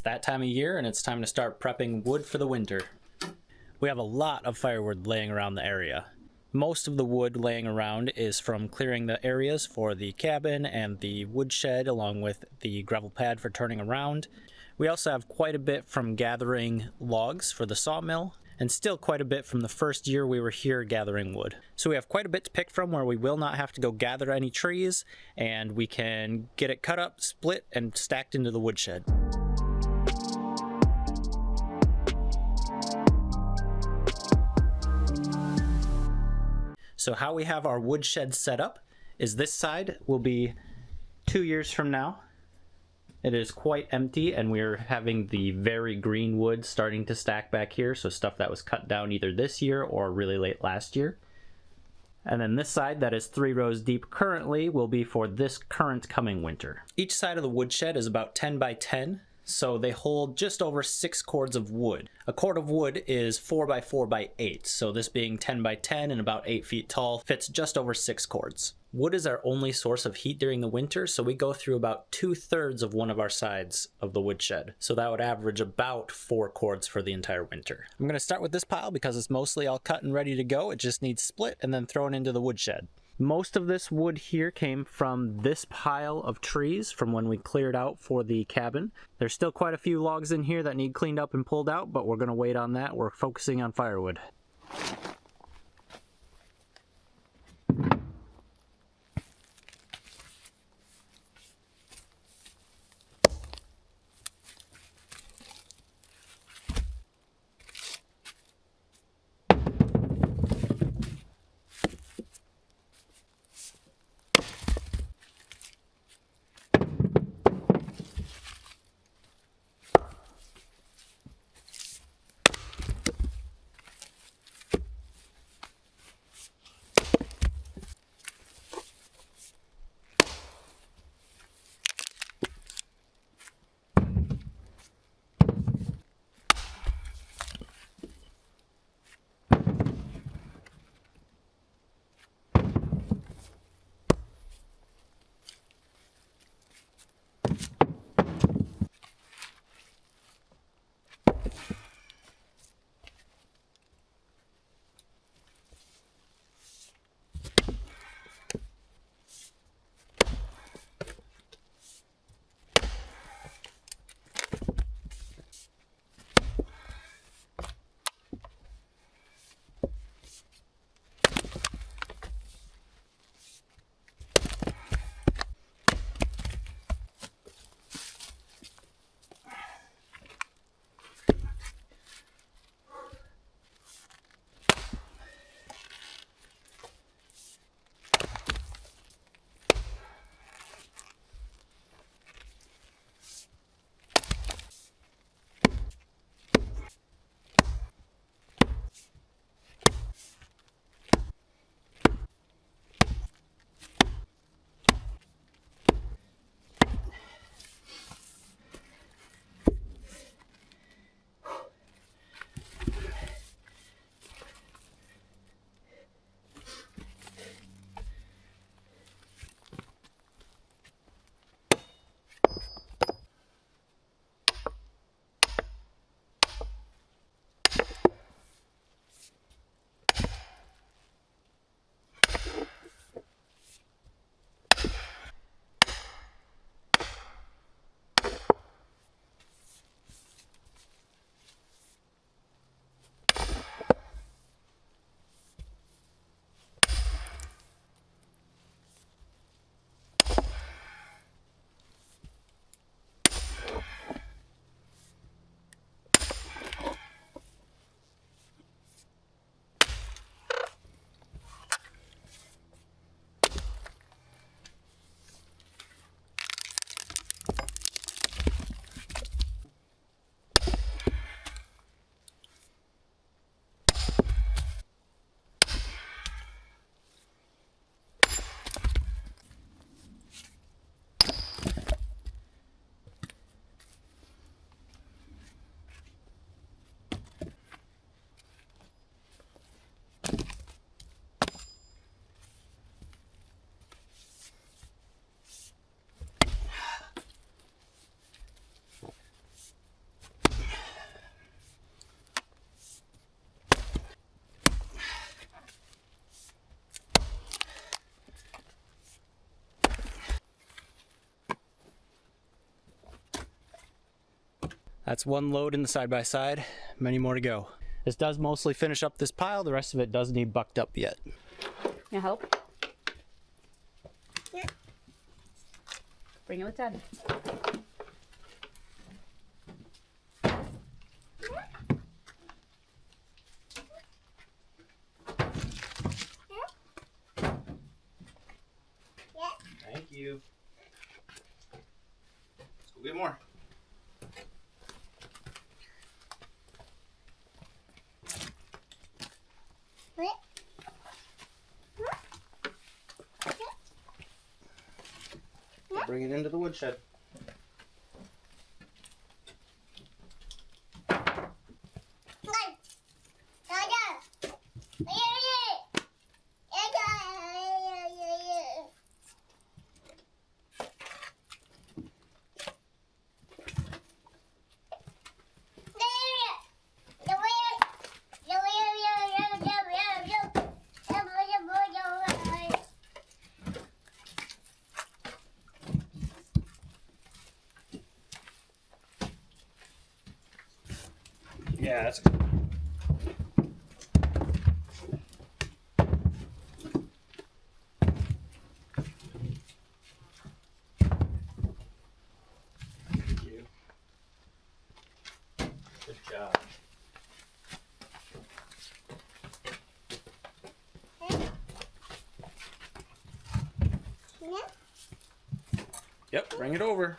that time of year and it's time to start prepping wood for the winter. We have a lot of firewood laying around the area. Most of the wood laying around is from clearing the areas for the cabin and the woodshed, along with the gravel pad for turning around. We also have quite a bit from gathering logs for the sawmill, and still quite a bit from the first year we were here gathering wood. So we have quite a bit to pick from where we will not have to go gather any trees, and we can get it cut up, split, and stacked into the woodshed. So how we have our woodshed set up is this side will be 2 years from now. It is quite empty, and we're having the very green wood starting to stack back here, so stuff that was cut down either this year or really late last year. And then this side that is 3 rows deep currently will be for this current coming winter. Each side of the woodshed is about 10 by 10, so they hold just over 6 cords of wood. A cord of wood is 4 by 4 by 8, so this being 10 by 10 and about 8 feet tall fits just over 6 cords. Wood is our only source of heat during the winter, so we go through about 2/3 of one of our sides of the woodshed. So that would average about 4 cords for the entire winter. I'm going to start with this pile because it's mostly all cut and ready to go. It just needs split and then thrown into the woodshed. Most of this wood here came from this pile of trees from when we cleared out for the cabin. There's still quite a few logs in here that need cleaned up and pulled out, but we're going to wait on that. We're focusing on firewood. That's one load in the side-by-side, many more to go. This does mostly finish up this pile, the rest of it does need bucked up yet. Can I help? Yeah. Bring it with Dad. Thank you. Let's go get more. Bring it into the woodshed. Yeah, that's good. Thank you. Good job. Yep, bring it over.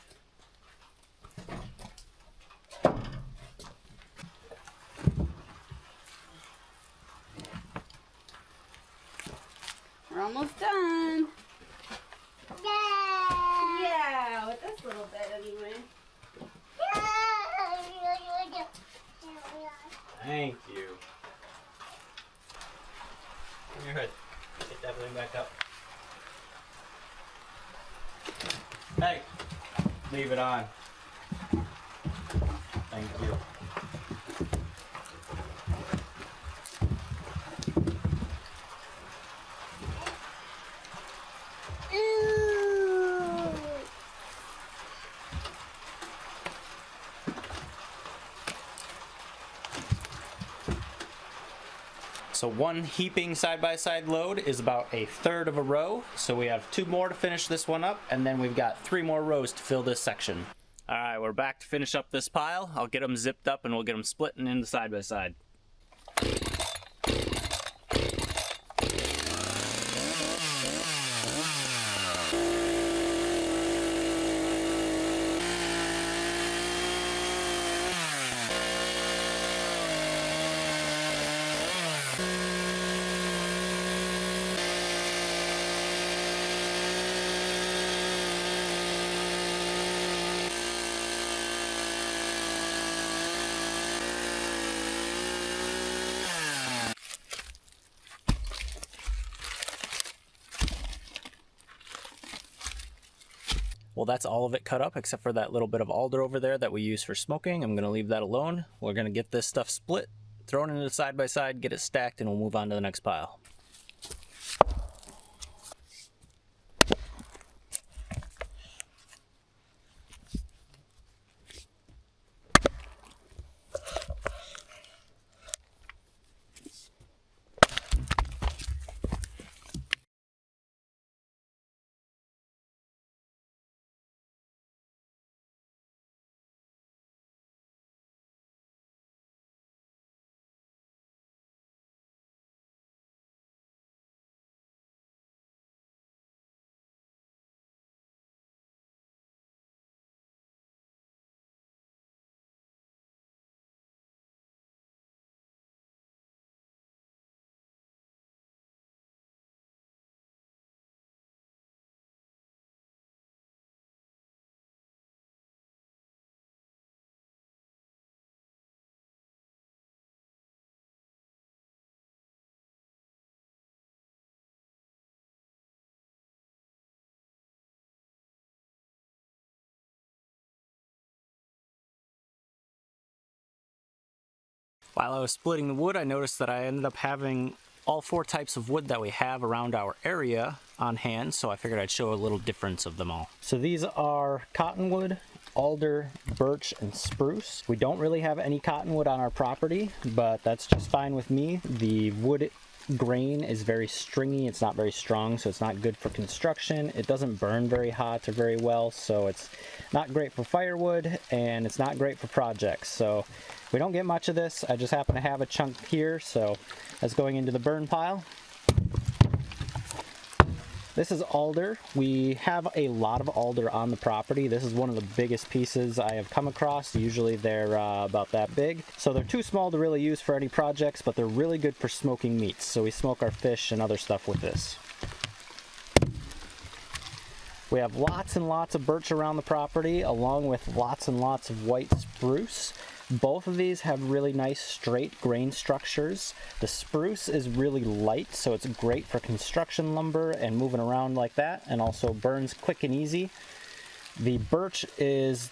We're almost done. Yeah, with this little bit anyway. Thank you. Come your head. Get that thing back up. Hey, leave it on. Thank you. So one heaping side-by-side load is about 1/3 of a row. So we have 2 more to finish this one up, and then we've got 3 more rows to fill this section. All right, we're back to finish up this pile. I'll get them zipped up and we'll get them splitting into side-by-side. Well, that's all of it cut up except for that little bit of alder over there that we use for smoking. I'm going to leave that alone. We're going to get this stuff split, throw it into the side-by-side, get it stacked, and we'll move on to the next pile. While I was splitting the wood, I noticed that I ended up having all 4 types of wood that we have around our area on hand, so I figured I'd show a little difference of them all. So these are cottonwood, alder, birch, and spruce. We don't really have any cottonwood on our property, but that's just fine with me. The wood grain is very stringy, it's not very strong, so it's not good for construction. It doesn't burn very hot or very well, so it's not great for firewood, and it's not great for projects. So we don't get much of this. I just happen to have a chunk here, so that's going into the burn pile. This is alder. We have a lot of alder on the property. This is one of the biggest pieces I have come across. Usually they're about that big. So they're too small to really use for any projects, but they're really good for smoking meats. So we smoke our fish and other stuff with this. We have lots and lots of birch around the property, along with lots and lots of white spruce. Both of these have really nice straight grain structures. The spruce is really light, so it's great for construction lumber and moving around like that, and also burns quick and easy. The birch is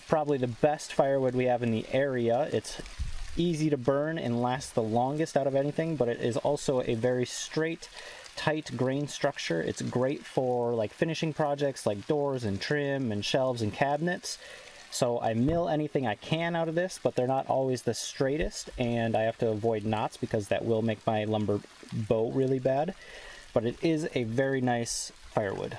probably the best firewood we have in the area. It's easy to burn and lasts the longest out of anything, but it is also a very straight, tight grain structure. It's great for like finishing projects like doors and trim and shelves and cabinets. So I mill anything I can out of this, but they're not always the straightest, and I have to avoid knots because that will make my lumber bow really bad. But it is a very nice firewood.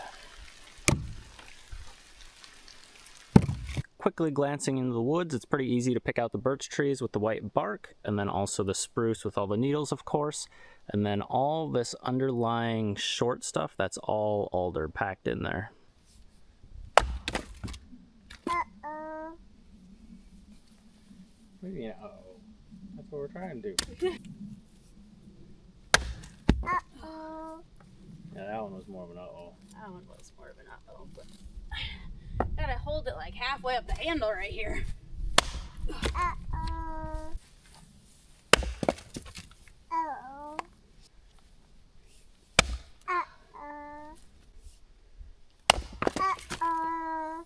Quickly glancing into the woods, it's pretty easy to pick out the birch trees with the white bark, and then also the spruce with all the needles, of course, and then all this underlying short stuff, that's all alder packed in there. What do you mean, uh-oh? That's what we're trying to do. Uh-oh. Yeah, that one was more of an uh-oh. That one was more of an uh-oh, but gotta hold it like halfway up the handle right here. Uh-oh. Uh-oh. Uh-oh. Uh-oh.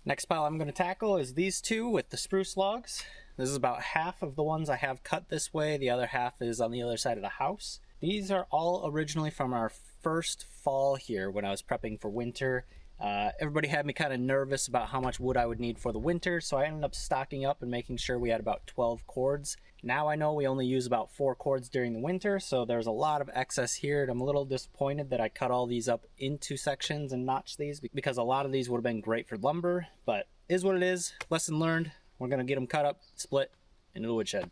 Next pile I'm going to tackle is these two with the spruce logs. This is about half of the ones I have cut this way. The other half is on the other side of the house. These are all originally from our first fall here when I was prepping for winter. Everybody had me kind of nervous about how much wood I would need for the winter, so I ended up stocking up and making sure we had about 12 cords. Now I know we only use about 4 cords during the winter, so there's a lot of excess here, and I'm a little disappointed that I cut all these up into sections and notched these, because a lot of these would have been great for lumber, but is what it is. Lesson learned. We're going to get them cut up, split into the woodshed.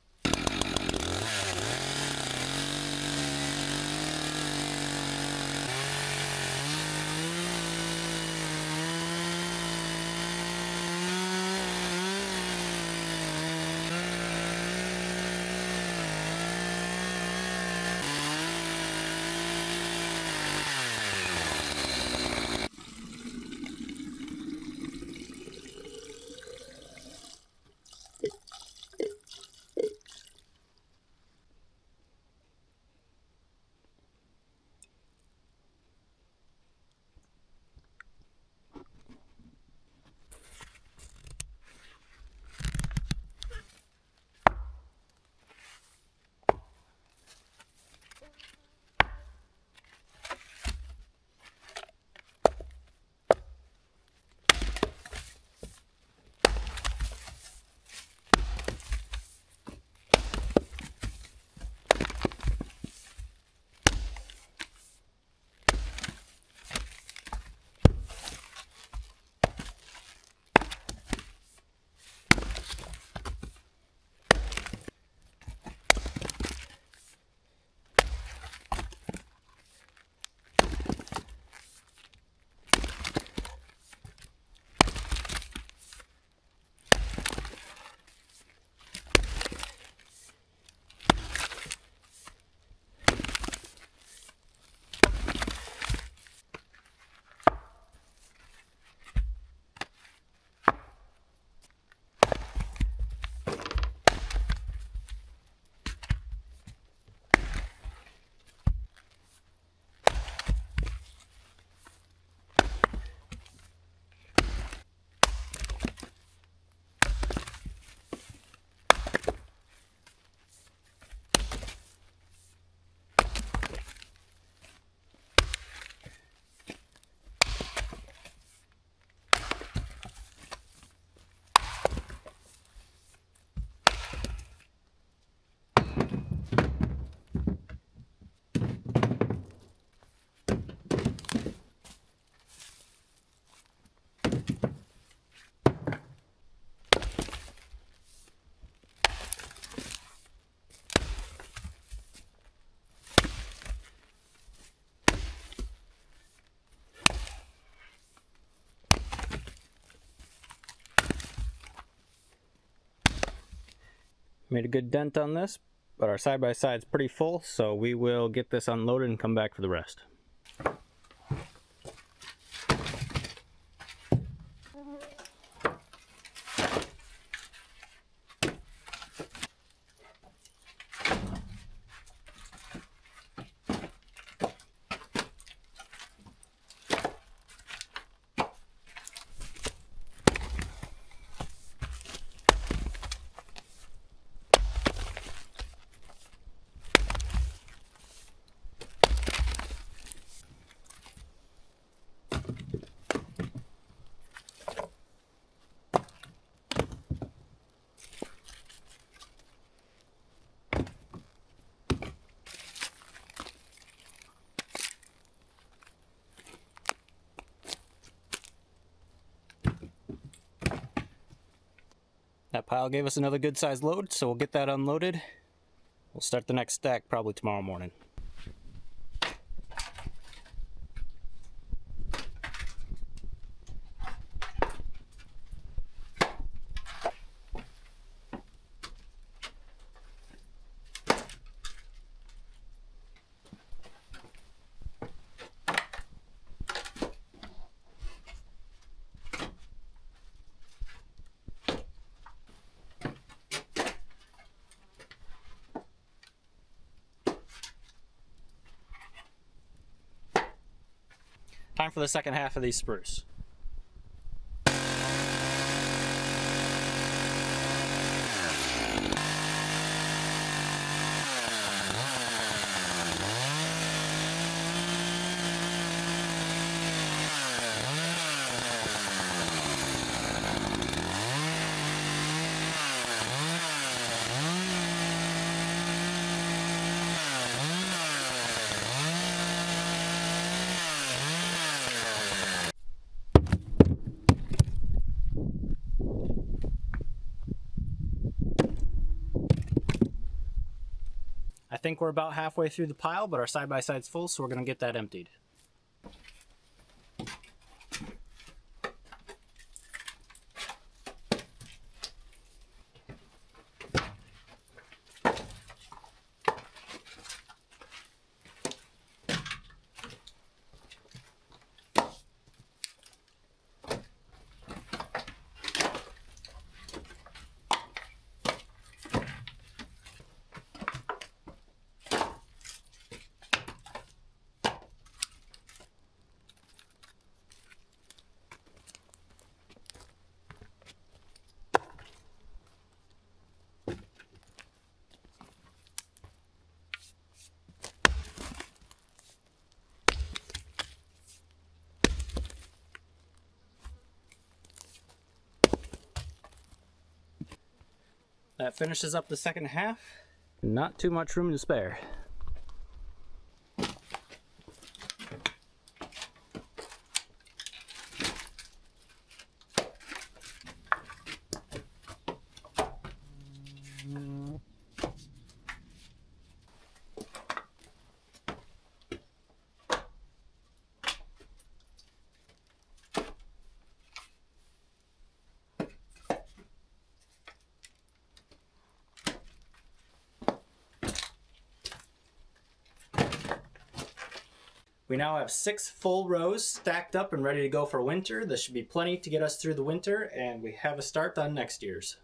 Made a good dent on this, but our side-by-side's pretty full, so we will get this unloaded and come back for the rest. That pile gave us another good sized load, so we'll get that unloaded. We'll start the next stack probably tomorrow morning. Time for the second half of these spruce. I think we're about halfway through the pile, but our side-by-side's full, so we're going to get that emptied. That finishes up the second half. Not too much room to spare. We now have 6 full rows stacked up and ready to go for winter. This should be plenty to get us through the winter, and we have a start on next year's.